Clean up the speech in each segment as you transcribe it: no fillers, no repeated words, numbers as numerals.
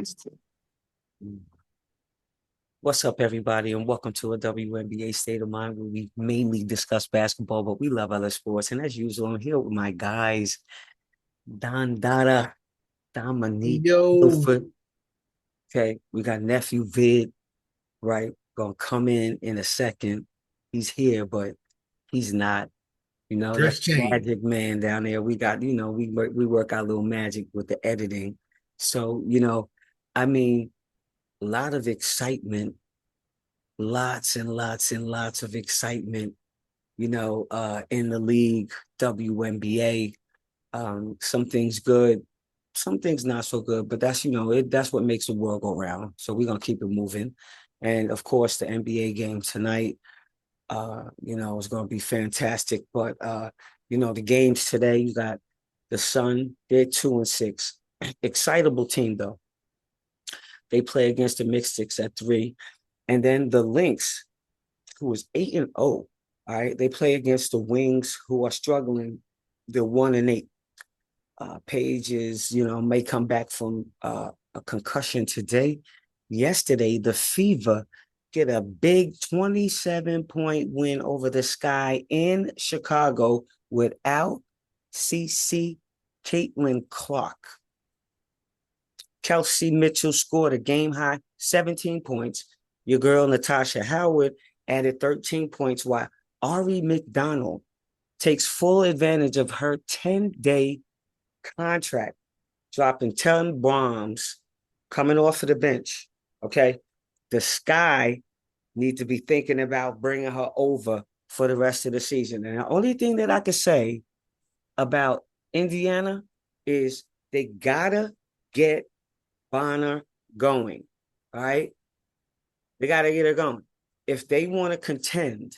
Still. What's up, everybody, and welcome to a WNBA State of Mind where we mainly discuss basketball, but we love other sports. And as usual, I'm here with my guys, Don Dada, Dominique, Yo, Ilford. Okay, we got nephew Vid, right? Gonna come in a second. He's here, but he's not. That's dress change. Magic Man down there. We got, we work our little magic with the editing. So, I mean, a lot of excitement, lots and lots and lots of excitement, in the league, WNBA. Some things good, some things not so good, but that's what makes the world go round. So we're gonna keep it moving. And of course, the NBA game tonight, is gonna be fantastic. But the games today, you got the Sun, they're 2-6. Excitable team though. They play against the Mystics at 3. And then the Lynx, who is 8-0. All right. They play against the Wings, who are struggling. They're 1-8. Paige is, may come back from a concussion today. Yesterday, the Fever get a big 27-point win over the Sky in Chicago without CC Caitlin Clark. Kelsey Mitchell scored a game high 17 points. Your girl Natasha Howard added 13 points, while Ari McDonald takes full advantage of her 10-day contract, dropping 10 bombs coming off of the bench. Okay. The Sky need to be thinking about bringing her over for the rest of the season. And the only thing that I can say about Indiana is they gotta get Bonner going. All right. They gotta get her going. If they want to contend,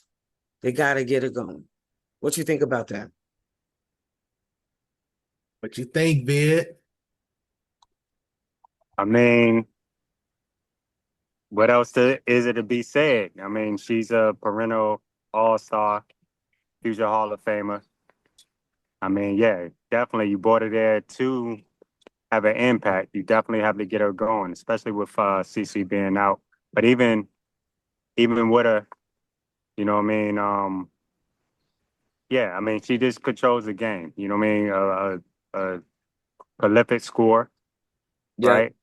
they gotta get it going. What you think about that? What you think, Vid? I mean, what else is it to be said? I mean, she's a perennial all-star, future Hall of Famer. I mean, yeah, definitely you brought her there to have an impact. You definitely have to get her going, especially with CC being out. But even with her, you know what I mean? Yeah, I mean, she just controls the game. You know what I mean? A prolific scorer, Yeah. right?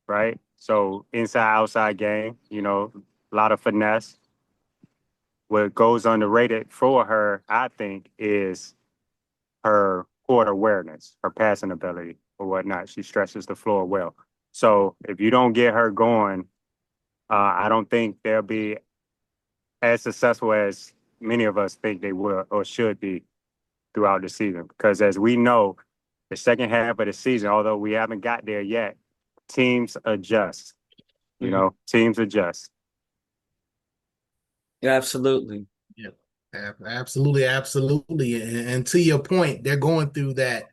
Right? So inside outside game, a lot of finesse. What goes underrated for her, I think, is her court awareness, her passing ability or whatnot. She stretches the floor well. So if you don't get her going, I don't think they'll be as successful as many of us think they will or should be throughout the season. Because as we know, the second half of the season, although we haven't got there yet, teams adjust. Mhm. Teams adjust. Yeah, absolutely. Yeah, absolutely, absolutely. And to your point, they're going through that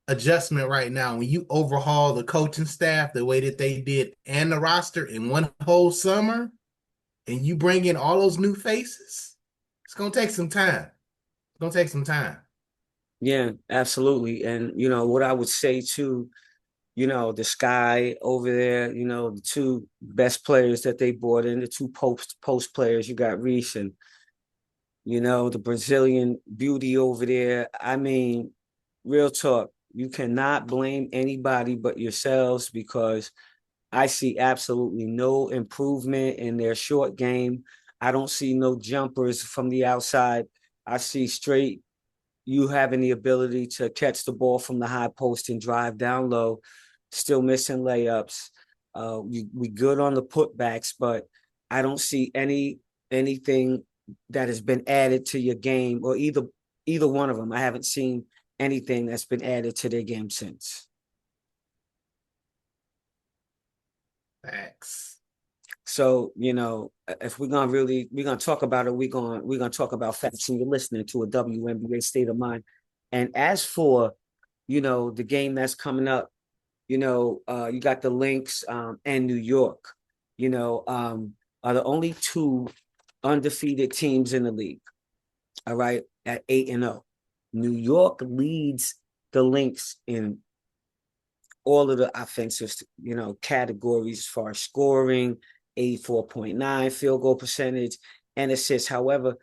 adjustment right now. When you overhaul the coaching staff the way that they did and the roster in one whole summer, and you bring in all those new faces, it's gonna take some time. It's gonna take some time. Yeah, absolutely. And what I would say too, the Sky over there, the two best players that they brought in, the two post players, you got Reese and the Brazilian beauty over there. I mean, real talk, you cannot blame anybody but yourselves because I see absolutely no improvement in their short game. I don't see no jumpers from the outside. I see straight you having the ability to catch the ball from the high post and drive down low, still missing layups. We good on the putbacks, but I don't see anything that has been added to your game or either one of them. I haven't seen anything that's been added to their game since. Facts. So, if we're gonna talk about it, we're gonna talk about facts, and you're listening to a WNBA State of Mind. And as for, the game that's coming up, you got the Lynx and New York, are the only two undefeated teams in the league. All right, at 8-0. New York leads the Lynx in all of the offensive, categories as far as scoring, 84.9 field goal percentage, and assists. However,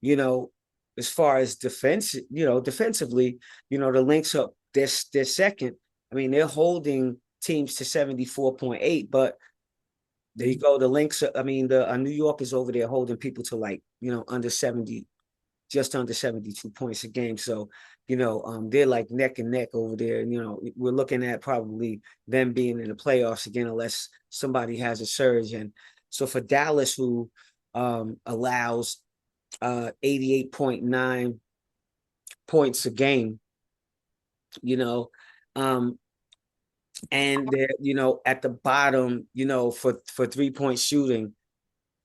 you know, as far as defensively, the Lynx up they're second. I mean, they're holding teams to 74.8, but there you go. The Lynx, I mean, the New York is over there holding people to like, under 70, just under 72 points a game. So, they're like neck and neck over there. And, we're looking at probably them being in the playoffs again, unless somebody has a surge. And so for Dallas, who allows 88.9 points a game, um, and they're, at the bottom, for 3-point shooting,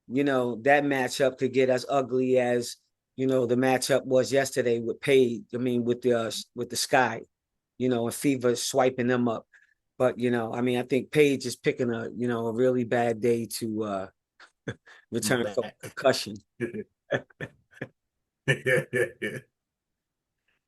that matchup could get as ugly as, the matchup was yesterday with Paige. I mean, with the Sky, and Fever swiping them up. But, I mean, I think Paige is picking a really bad day to return from concussion.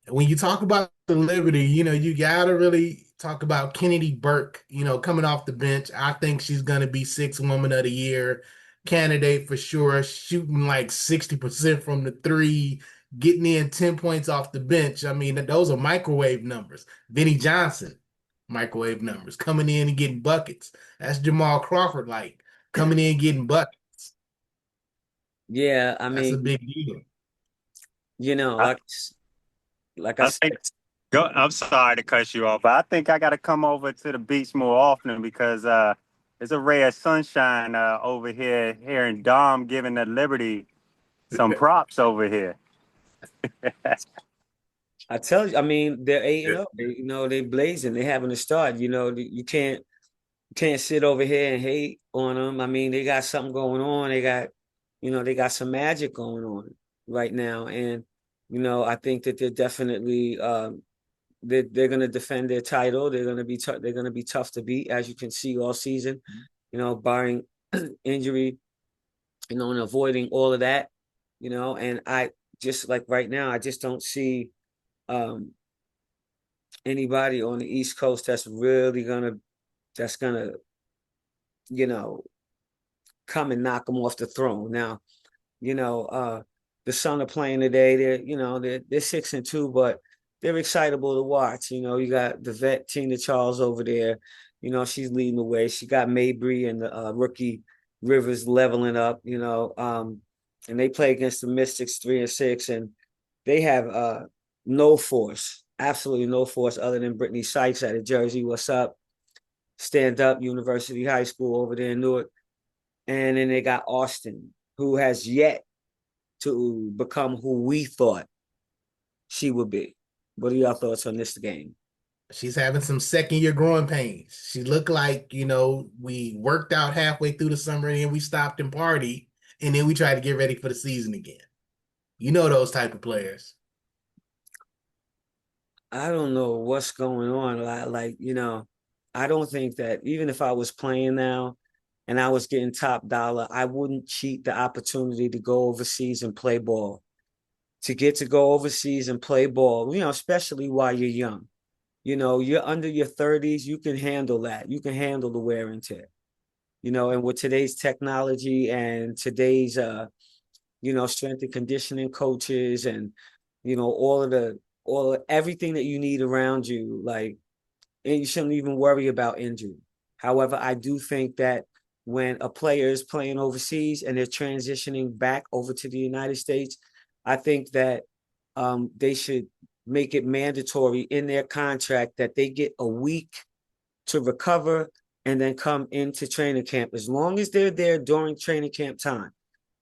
When you talk about the Liberty, you gotta really talk about Kennedy Burke, coming off the bench. I think she's gonna be Sixth Woman of the Year candidate for sure, shooting like 60% from the three, getting in 10 points off the bench. I mean, those are microwave numbers. Vinnie Johnson, microwave numbers, coming in and getting buckets. That's Jamal Crawford like coming in and getting buckets. Yeah, I That's a mean, big deal. I, like I I said, think I'm sorry to cut you off, but I think I got to come over to the beach more often because there's a ray of sunshine over here in Dom giving the Liberty some props over here. I tell you, I mean, they're 8-0. They blazing. They having a start. You can't sit over here and hate on them. I mean, they got something going on. They got some magic going on right now, and I think that they're definitely they're going to defend their title. They're going to be they're going to be tough to beat, as you can see all season. Barring injury, and avoiding all of that. And I just like right now, I just don't see um anybody on the East Coast that's gonna you know come and knock them off the throne. Now, the Sun are playing today. They're 6-2, but they're excitable to watch. You got the vet Tina Charles over there. She's leading the way. She got Mabry and the rookie Rivers leveling up. And they play against the Mystics 3-6, and they have no force, absolutely no force, other than Brittany Sykes out of Jersey. What's up? Stand Up University High School over there in Newark. And then they got Austin, who has yet to become who we thought she would be. What are your thoughts on this game? She's having some second year growing pains. She looked like, we worked out halfway through the summer and then we stopped and party and then we tried to get ready for the season again. Those type of players. I don't know what's going on. I don't think that even if I was playing now and I was getting top dollar, I wouldn't cheat the opportunity to go overseas and play ball. To get to go overseas and play ball, especially while you're young. You're under your 30s, you can handle that. You can handle the wear and tear. And with today's technology and today's strength and conditioning coaches and everything that you need around you, like, and you shouldn't even worry about injury. However, I do think that when a player is playing overseas and they're transitioning back over to the United States, I think that they should make it mandatory in their contract that they get a week to recover and then come into training camp, as long as they're there during training camp time.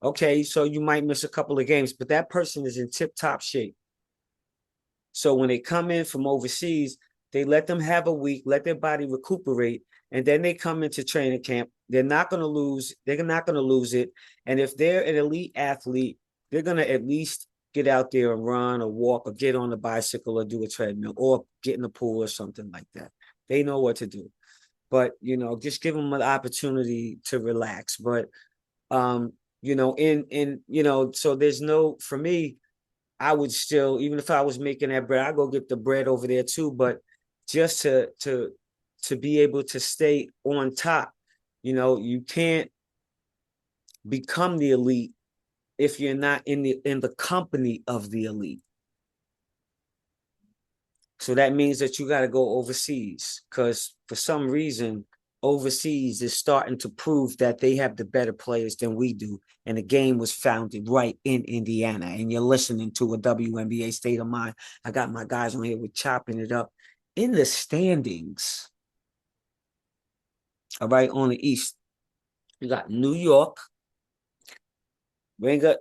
Okay, so you might miss a couple of games, but that person is in tip-top shape. So when they come in from overseas, they let them have a week, let their body recuperate, and then they come into training camp. They're not going to lose. They're not going to lose it. And if they're an elite athlete, they're going to at least get out there and run or walk or get on a bicycle or do a treadmill or get in the pool or something like that. They know what to do. But, just give them an opportunity to relax. But, so there's no, for me, I would still, even if I was making that bread, I'd go get the bread over there too. But just to to be able to stay on top. You can't become the elite if you're not in the company of the elite. So that means that you got to go overseas, because for some reason overseas is starting to prove that they have the better players than we do. And the game was founded right in Indiana. And you're listening to a WNBA State of Mind. I got my guys on here with chopping it up in the standings. All right, on the East, you got New York. We ain't got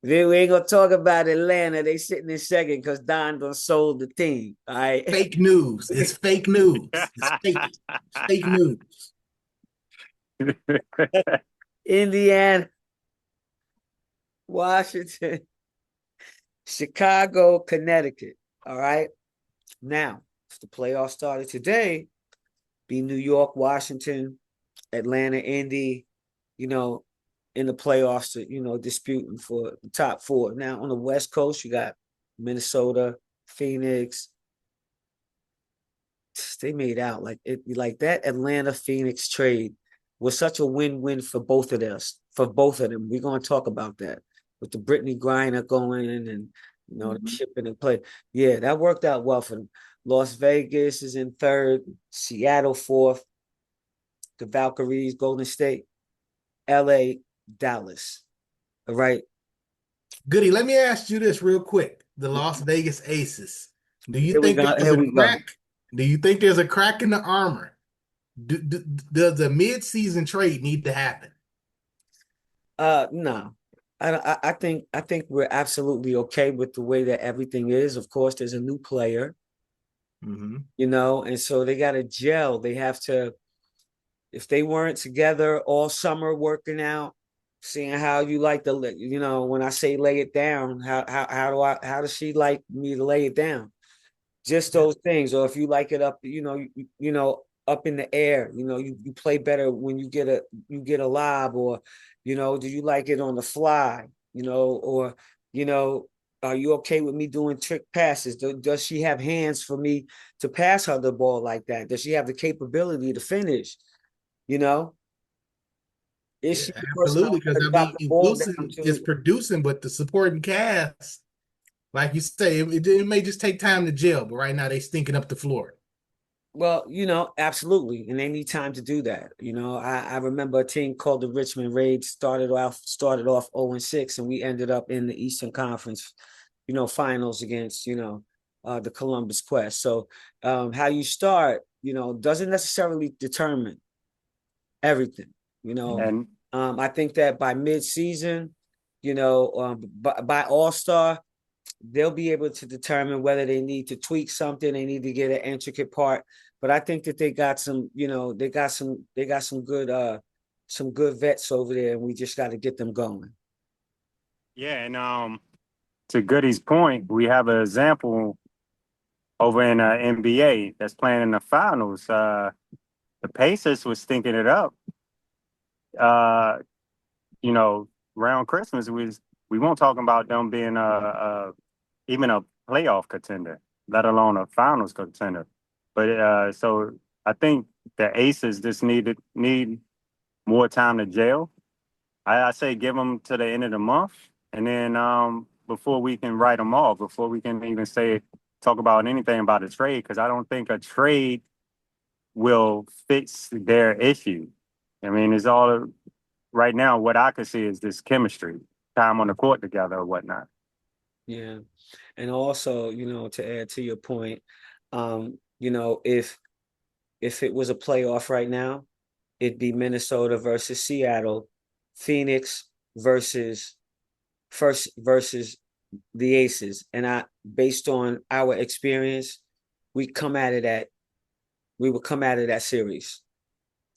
we ain't gonna talk about Atlanta. They sitting in second because Don done sold the team. All right. Fake news. It's fake news. It's fake. It's fake news. Indiana, Washington, Chicago, Connecticut. All right. Now, if the playoffs started today, be New York, Washington, Atlanta, Indy, in the playoffs, disputing for the top four. Now, on the West Coast, you got Minnesota, Phoenix. They made out like that Atlanta Phoenix trade was such a win-win for both of us, for both of them. We're gonna talk about that with the Brittany Griner going and the shipping and play. Yeah, that worked out well for them. Las Vegas is in third, Seattle fourth, the Valkyries, Golden State, LA, Dallas. All right. Goody, let me ask you this real quick. The Las Vegas Aces. Do you Here we think go. there's Here a we go. crack? Do you think there's a crack in the armor? Does the mid-season trade need to happen? No. I think we're absolutely okay with the way that everything is. Of course, there's a new player, and so they got to gel. They have to, if they weren't together all summer working out, seeing how you like to, when I say lay it down, how does she like me to lay it down? Just those things. Or if you like it up, up in the air, you play better when you get a lob, or do you like it on the fly, or are you okay with me doing trick passes? Does she have hands for me to pass her the ball like that? Does she have the capability to finish? Is Yeah, she the person I absolutely. want Because to I drop mean, the ball down Wilson is to? producing, but the supporting cast, like you say, it may just take time to gel. But right now, they stinking up the floor. Well, absolutely. And they need time to do that. I remember a team called the Richmond Raids started off 0-6, and we ended up in the Eastern Conference, finals against, the Columbus Quest. So how you start, doesn't necessarily determine everything, and I think that by mid-season, by All-Star, they'll be able to determine whether they need to tweak something, they need to get an intricate part. But I think that they got some, they got some good vets over there, and we just got to get them going. yeah, and to Goody's point, we have an example over in NBA that's playing in the finals. The Pacers was stinking it up. Uh, around Christmas we won't talk about them being even a playoff contender, let alone a finals contender. But so I think the Aces just need more time to gel. I say give them to the end of the month, and then before we can write them off, before we can even talk about anything about a trade, because I don't think a trade will fix their issue. I mean, it's all right now. What I could see is this chemistry, time on the court together or whatnot. Yeah. And also, to add to your point, if it was a playoff right now, it'd be Minnesota versus Seattle, Phoenix versus versus the Aces. And based on our experience, we would come out of that series.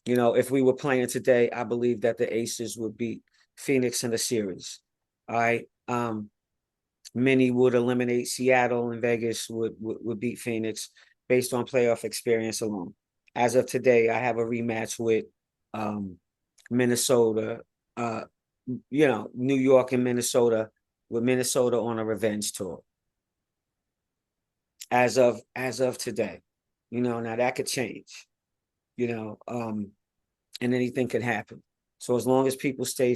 If we were playing today, I believe that the Aces would beat Phoenix in the series. All right. Many would eliminate Seattle, and Vegas would beat Phoenix based on playoff experience alone. As of today, I have a rematch with Minnesota, New York and Minnesota, with Minnesota on a revenge tour. As of today, Now that could change, and anything could happen. So as long as people stay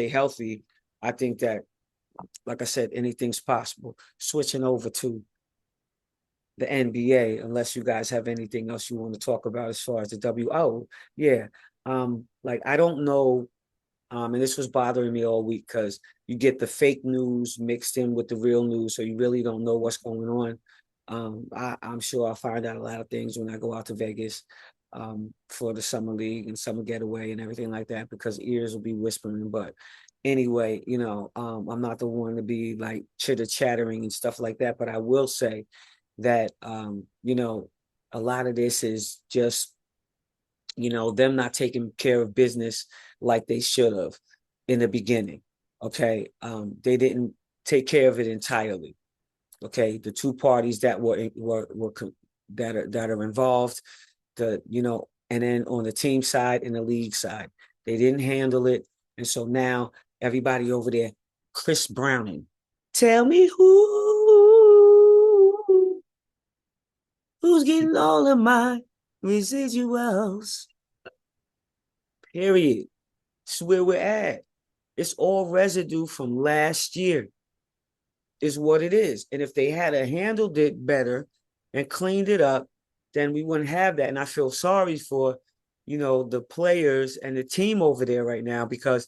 healthy, I think that, like I said, anything's possible. Switching over to the NBA, unless you guys have anything else you want to talk about as far as the W. Oh, yeah. Like I don't know, and this was bothering me all week because you get the fake news mixed in with the real news, so you really don't know what's going on. I'm sure I'll find out a lot of things when I go out to Vegas for the summer league and summer getaway and everything like that, because ears will be whispering. But anyway, I'm not the one to be like chitter chattering and stuff like that. But I will say that a lot of this is just them not taking care of business like they should have in the beginning. Okay. They didn't take care of it entirely. Okay. The two parties that were that are involved, and then on the team side and the league side, they didn't handle it. And so now everybody over there, Chris Browning, tell me who's getting all of my residuals. Period. It's where we're at. It's all residue from last year, is what it is. And if they had handled it better and cleaned it up, then we wouldn't have that. And I feel sorry for, the players and the team over there right now, because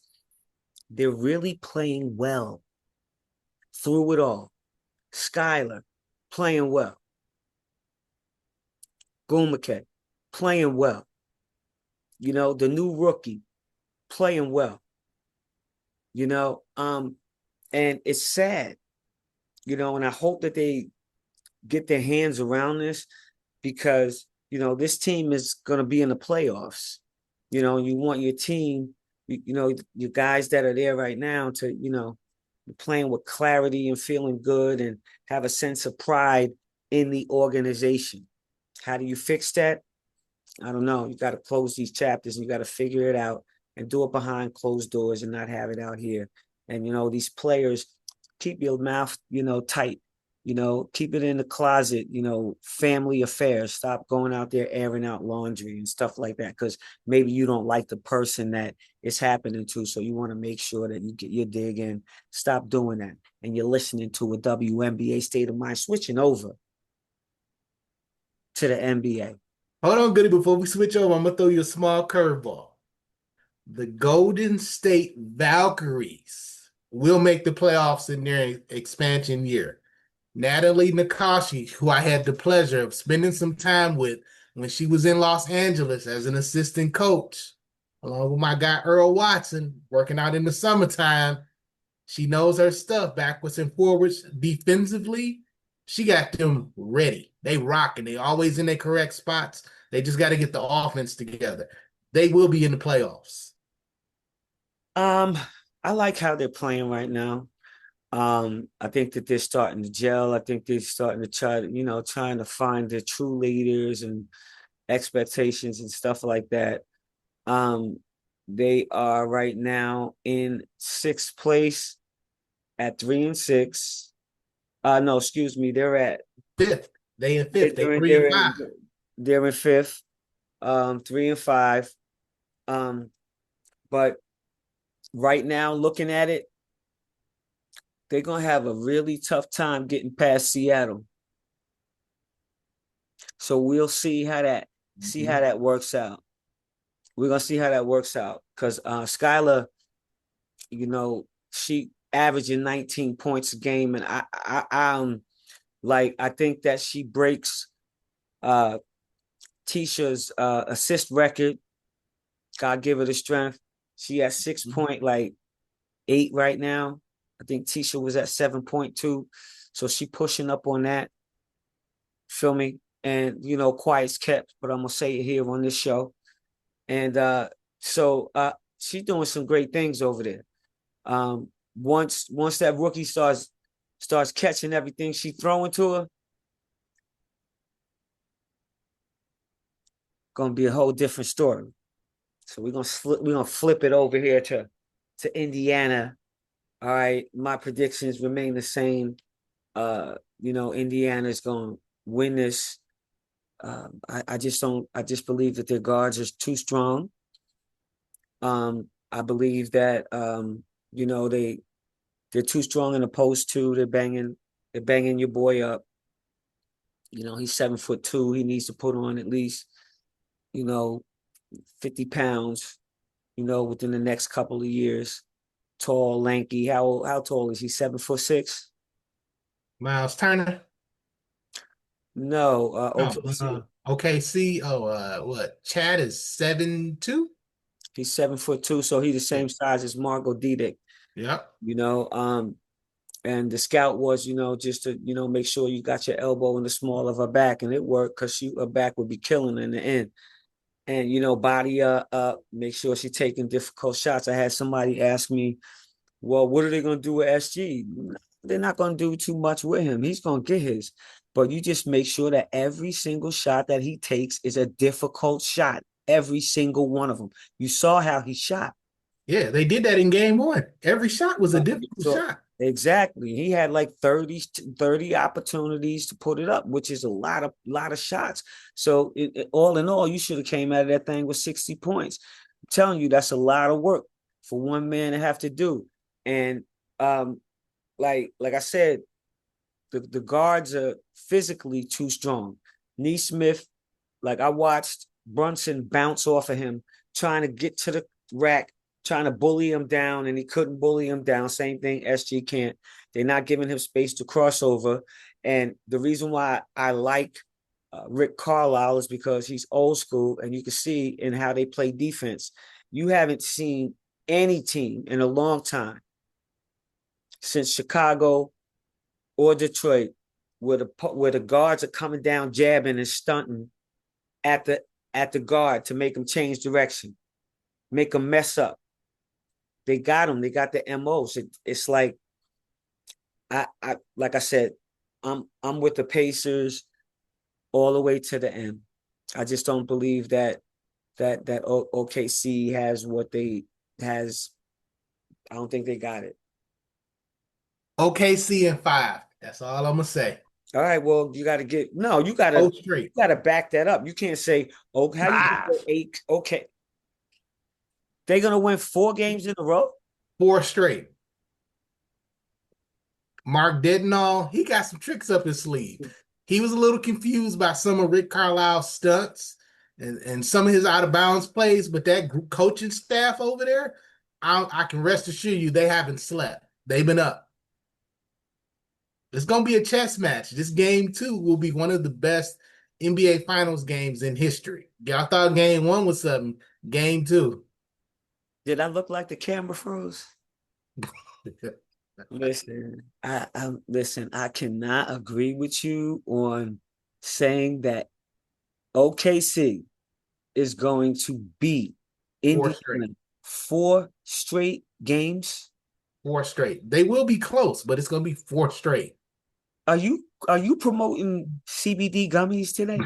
they're really playing well through it all. Skylar playing well. Gumake playing well. The new rookie playing well. And it's sad, and I hope that they get their hands around this, because, this team is going to be in the playoffs. You want your team, your guys that are there right now to, playing with clarity and feeling good and have a sense of pride in the organization. How do you fix that? I don't know. You got to close these chapters and you got to figure it out and do it behind closed doors and not have it out here. And, these players, keep your mouth, tight, keep it in the closet, family affairs. Stop going out there airing out laundry and stuff like that, because maybe you don't like the person that it's happening to. So you want to make sure that you get your dig in. Stop doing that. And you're listening to a WNBA State of Mind. Switching over to the NBA. Hold on, Goody. Before we switch over, I'm going to throw you a small curveball. The Golden State Valkyries will make the playoffs in their expansion year. Natalie Nakashi, who I had the pleasure of spending some time with when she was in Los Angeles as an assistant coach, along with my guy Earl Watson, working out in the summertime. She knows her stuff backwards and forwards. Defensively, she got them ready. They rocking. They always in their correct spots. They just got to get the offense together. They will be in the playoffs. I like how they're playing right now. I think that they're starting to gel. I think they're starting to trying to find their true leaders and expectations and stuff like that. They are right now in sixth place at 3-6. No, excuse me, they're at fifth. They in fifth. They they're, 3-5. they're in fifth, 3-5. But right now, looking at it, they're gonna have a really tough time getting past Seattle. So we'll see how that works out. We're gonna see how that works out, because Skylar, she averaging 19 points a game, and I think that she breaks Tisha's assist record. God give her the strength. She at 6.8 right now. I think Tisha was at 7.2. So she pushing up on that. Feel me? And quiet's kept, but I'm gonna say it here on this show. And so she's doing some great things over there. Once that rookie starts catching everything she throwing to her, gonna be a whole different story. So we're gonna flip it over here to Indiana. All right, my predictions remain the same. Indiana's gonna win this I just don't. I just believe that their guards are too strong. I believe that you know they're too strong in the post too. They're banging your boy up. You know, he's 7'2". He needs to put on at least, you know, 50 pounds, you know, within the next couple of years. Tall, lanky. How tall is he? 7'6". Miles Turner. No, Oh, OKC. OKC. Oh, what? Chad is 7'2". He's 7'2", so he's the Yeah. same size as Marco Didic. Yep. You know, and the scout was, you know, just to, you know, make sure you got your elbow in the small of her back, and it worked because her back would be killing in the end. And you know, body her up, make sure she's taking difficult shots. I had somebody ask me, well, what are they going to do with SG? They're not going to do too much with him. He's going to get his. But you just make sure that every single shot that he takes is a difficult shot. Every single one of them. You saw how he shot. Yeah, they did that in game one. Every shot was a difficult So shot. exactly. He had like 30 opportunities to put it up, which is a lot of shots. So all in all, you should have came out of that thing with 60 points. I'm telling you, that's a lot of work for one man to have to do. And like I said, the guards are physically too strong. Neesmith, like I watched Brunson bounce off of him, trying to get to the rack, trying to bully him down, and he couldn't bully him down. Same thing, SG can't. They're not giving him space to cross over. And the reason why I like Rick Carlisle is because he's old school, and you can see in how they play defense. You haven't seen any team in a long time since Chicago or Detroit where the guards are coming down, jabbing and stunting at the guard to make them change direction, make them mess up. They got them. They got the MOs. It's like I like I said, I'm with the Pacers all the way to the end. I just don't believe that OKC has what they has. I don't think they got it. OKC in 5. That's all I'm gonna say. All right, well, you got to get no, Oh, you straight. got to back that up. You can't say, "Oh, how you get 5. 8?" Okay, they're gonna win 4 games in a row. 4 straight. Mark Dednall, he got some tricks up his sleeve. He was a little confused by some of Rick Carlisle's stunts and some of his out of bounds plays, but that coaching staff over there, I can rest assure you they haven't slept. They've been up. It's going to be a chess match. This game, too, will be one of the best NBA Finals games in history. Y'all thought game one was something. Game two. Did I look like the camera froze? Listen, listen. I cannot agree with you on saying that OKC is going to beat 4 straight. Indiana 4 straight games. 4 straight. They will be close, but it's going to be 4 straight. Are you promoting CBD gummies today?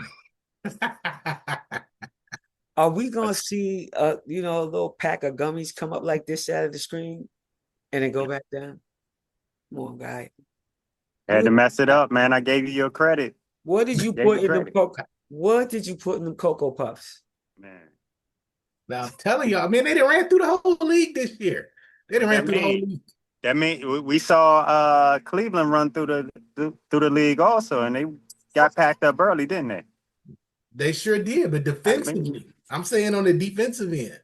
Are we gonna see a little pack of gummies come up like this out of the screen and then go back down? Come on, guy. Had to What mess it up, man. I gave you your credit. what did you Gave put you in the credit, cocoa? What did you put in the Cocoa Puffs? man. Now I'm telling y'all, man, they done ran through the whole league this year. They done What ran that through the whole mean? league. That mean we saw Cleveland run through the league also, and they got packed up early, didn't they? They sure did, but I mean, defensively, I'm saying on the defensive end.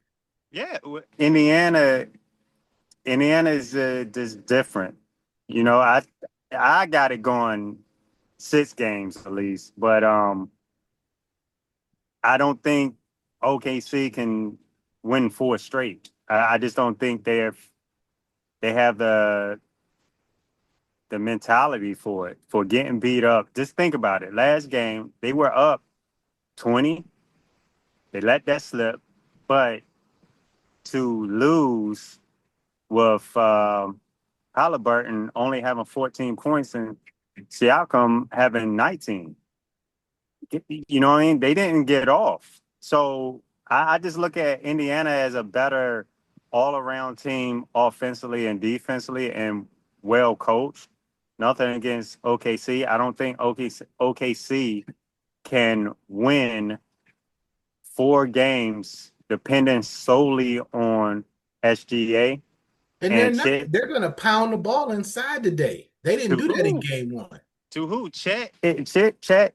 yeah, Indiana is just different. You know, I got it going 6 games at least, but I don't think OKC can win 4 straight. I just don't think they have the mentality for it, for getting beat up. Just think about it. Last game, they were up 20. They let that slip, but to lose with Halliburton only having 14 points and Siakam having 19. You know what I mean? They didn't get off. So I just look at Indiana as a better all around team offensively and defensively and well coached. Nothing against OKC. I don't think OKC can win 4 games depending solely on SGA And they're and not. Chet. They're going to pound the ball inside today. They didn't To do that in who? game one. To who? Chet. Chet.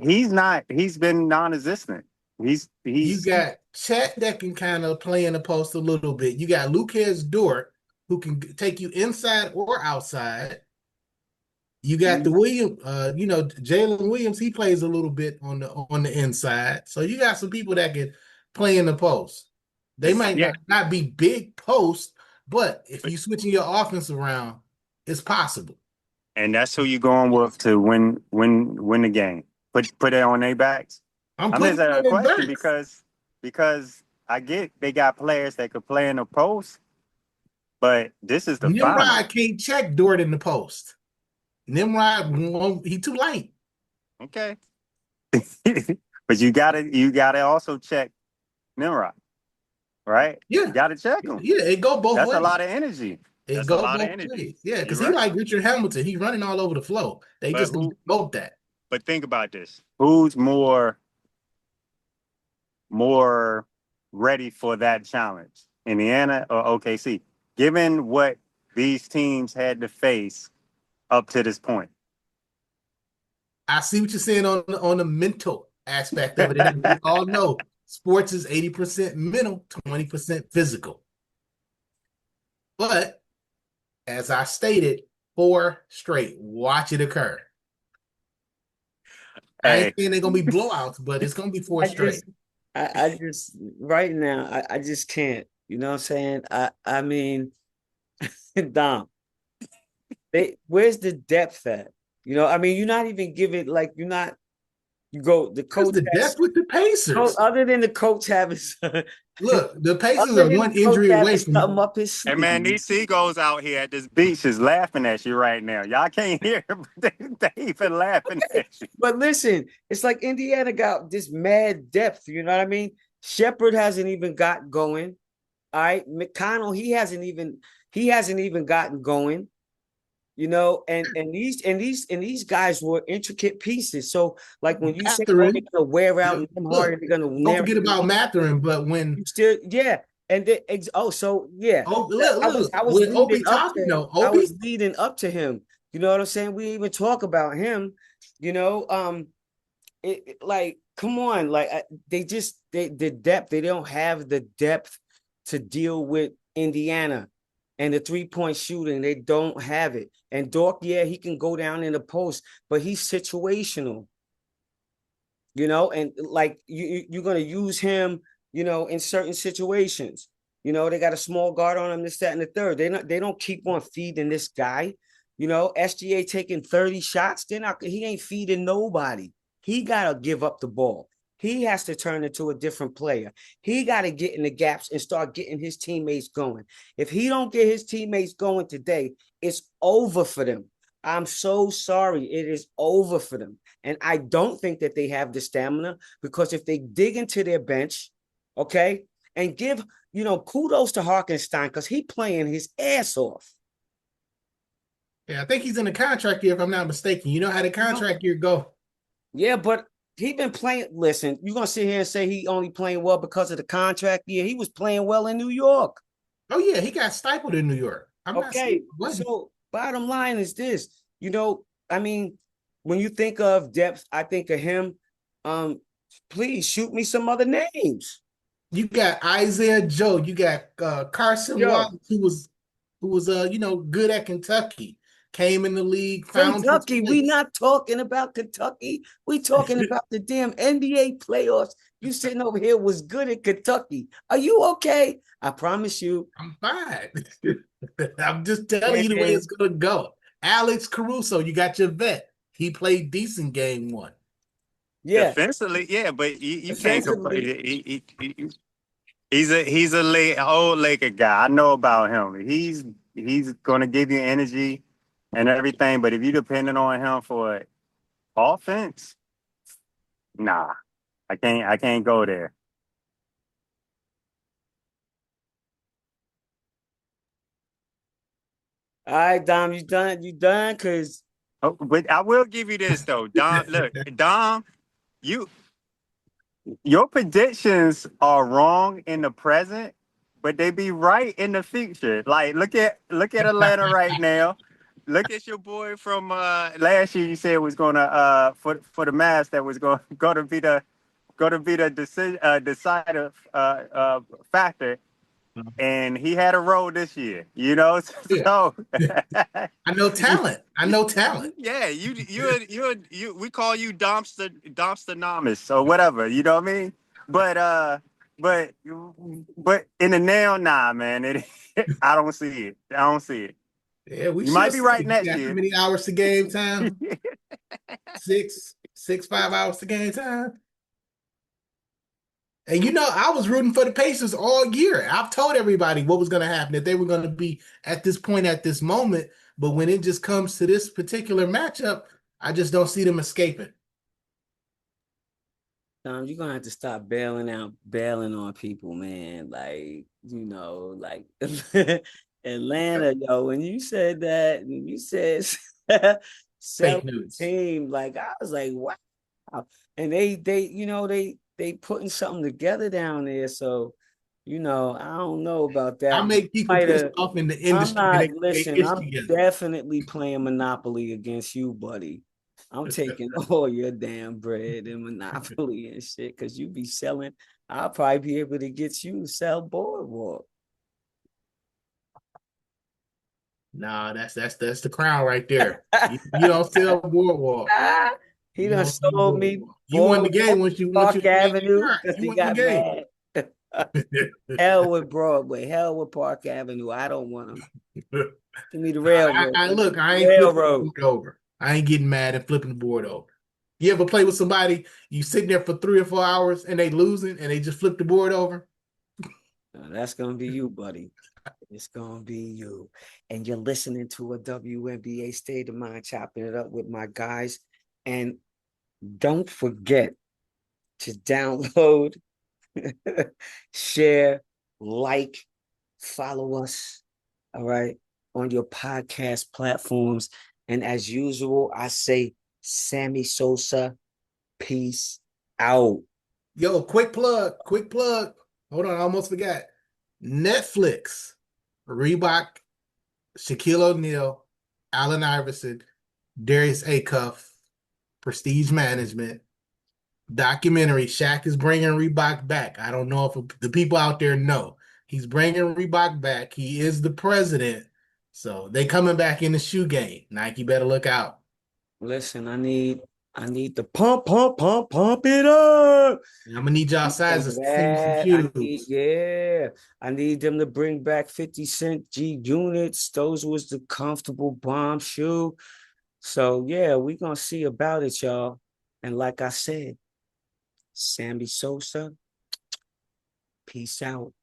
He's not. He's been non-existent. You He's got Chet that can kind of play in the post a little bit. You got Lucas Dort who can take you inside or outside. You got the William, Jalen Williams. He plays a little bit on the inside. So you got some people that can play in the post. They might yeah. not be big posts, but if you switching your offense around, it's possible. And that's who you going with to win the game. Put it on their backs. I'm I'm just putting it asking a on their question backs. because I get they got players that could play in the post, but this is the final. Nimrod can't check Dort in the post. Nimrod, he too light. Okay. But you gotta also check Nimrod, right? You Yeah, gotta check him. yeah, it go both That's a ways. lot of energy. It That's a go lot of both energy. ways. Yeah, because You're he right. like Richard Hamilton. He running all over the floor. They But just who demote that. but think about this. Who's more ready for that challenge? Indiana or OKC? Given what these teams had to face up to this point. I see what you're saying on the mental aspect of it. And we all know sports is 80% mental, 20% physical. But as I stated, 4 straight. Watch it occur. I ain't Hey, saying they're gonna be blowouts, but it's gonna be four I straight. just, I just right now, I just can't. You know what I'm saying? I mean, Dom, where's the depth at? You know, I mean, you're not even giving like you're not. You go the Where's coach the has depth with the Pacers? other than the coach having Look, the Pacers other are than one the coach injury away having from. something up his hey man, sleeve. these seagulls out here at this beach is laughing at you right now. Y'all can't hear, but they even laughing Okay. at you. But listen, it's like Indiana got this mad depth. You know what I mean? Shepard hasn't even got going. All right, McConnell, he hasn't even gotten going. You know, and these guys were intricate pieces. So, like when you say, "Oh, they're Mathurin. gonna wear out Yep. and them harder, Look, they're gonna don't never," forget about Mathurin, but you when still, yeah. And so yeah, oh I look, was look, I was when leading Obi up Toppin, to no, I Obi, was leading up to him. You know what I'm saying? We even talk about him. You know, like come on, like the depth. They don't have the depth to deal with Indiana and the 3-point shooting. They don't have it. And Dork, yeah, he can go down in the post, but he's situational. You know, and like you're gonna use him, you know, in certain situations. You know, they got a small guard on him, this, that, and the third. They don't keep on feeding this guy. You know, SGA taking 30 shots, he ain't feeding nobody. He gotta give up the ball. He has to turn into a different player. He got to get in the gaps and start getting his teammates going. If he don't get his teammates going today, it's over for them. I'm so sorry. It is over for them. And I don't think that they have the stamina because if they dig into their bench, okay, and give, kudos to Harkenstein because he playing his ass off. yeah, I think he's in the contract year, if I'm not mistaken. You know how the contract year go. Yeah, but he been playing. Listen, you're gonna sit here and say he only playing well because of the contract year. He was playing well in New York. Oh yeah, he got stifled in New York. I'm not saying Okay, he wasn't. so bottom line is this. I mean, when you think of depth, I think of him. Um, please shoot me some other names. You got Isaiah Joe. You got Carson Yo, Wallace, who was good at Kentucky. Came in the league, found his Kentucky, we place. not talking about Kentucky. We talking about the damn NBA playoffs. You sitting over here was good at Kentucky. Are you okay? I promise you. I'm fine. I'm just telling you the way And it's gonna go. Alex Caruso, you got your vet. He played decent game one. yeah, Defensively, yeah, but you can't complain. defensively, He's a old Laker guy. I know about him. He's gonna give you energy and everything, but if you depending on him for offense, nah, I can't go there. all right, Dom, you done? You done? Cause Oh, but I will give you this though, Dom. Look, Dom. you your predictions are wrong in the present, but they be right in the future. Like look at Atlanta right now. Look at your boy from last year. You said was gonna for the Mavs that was going to be the decisive factor, and he had a role this year. Yeah. So I know talent. I know talent. yeah, you we call you Dumpster Nomis or whatever, you know what I mean? But but but in the now, nah, man, I don't see it. I don't see it. Yeah, we You might shall be see. right You next got how year. many hours to game time? 5 hours to game time. And I was rooting for the Pacers all year. I've told everybody what was going to happen, that they were going to be at this point at this moment. But when it just comes to this particular matchup, I just don't see them escaping. You're gonna have to stop bailing on people, man. Like Atlanta, yo, when you said that, and you said sell Fake the news. team, like I was like, wow. And they putting something together down there. So, I don't know about I that. make people Might pissed have off in the I'm industry and not they listen, itch I'm together. definitely playing Monopoly against you, buddy. I'm taking all your damn bread and Monopoly and shit because you be selling. I'll probably be able to get you to sell Boardwalk. Nah, that's the crown right there. You don't sell boardwalk. He You done don't sell sold me boardwalk. You won the game Boardwalk, once you Park made that Avenue card. because You he won the got game. mad. Hell with Broadway, hell with Park Avenue. I don't want him. Give me the railroad. Look, I ain't flipping the Railroad. board over. I ain't getting mad and flipping the board over. You ever play with somebody, you sitting there for 3 or 4 hours and they losing and they just flip the board over? That's gonna be you, buddy. It's gonna be you. And you're listening to a WNBA State of Mind, chopping it up with my guys. And don't forget to download, share, like, follow us, all right, on your podcast platforms. And as usual, I say, Sammy Sosa, peace out. Yo, quick plug, quick plug. Hold on, I almost forgot. Netflix, Reebok, Shaquille O'Neal, Allen Iverson, Darius Acuff, Prestige Management, documentary. Shaq is bringing Reebok back. I don't know if the people out there know. He's bringing Reebok back. He is the president. So they coming back in the shoe game. Nike better look out. Listen, I need the pump it up. I'm gonna need y'all Some sizes of to send me some that. shoes. I need them to bring back 50 Cent G units. Those was the comfortable bomb shoe. So yeah, we gonna see about it, y'all. And like I said, Sammy Sosa, peace out.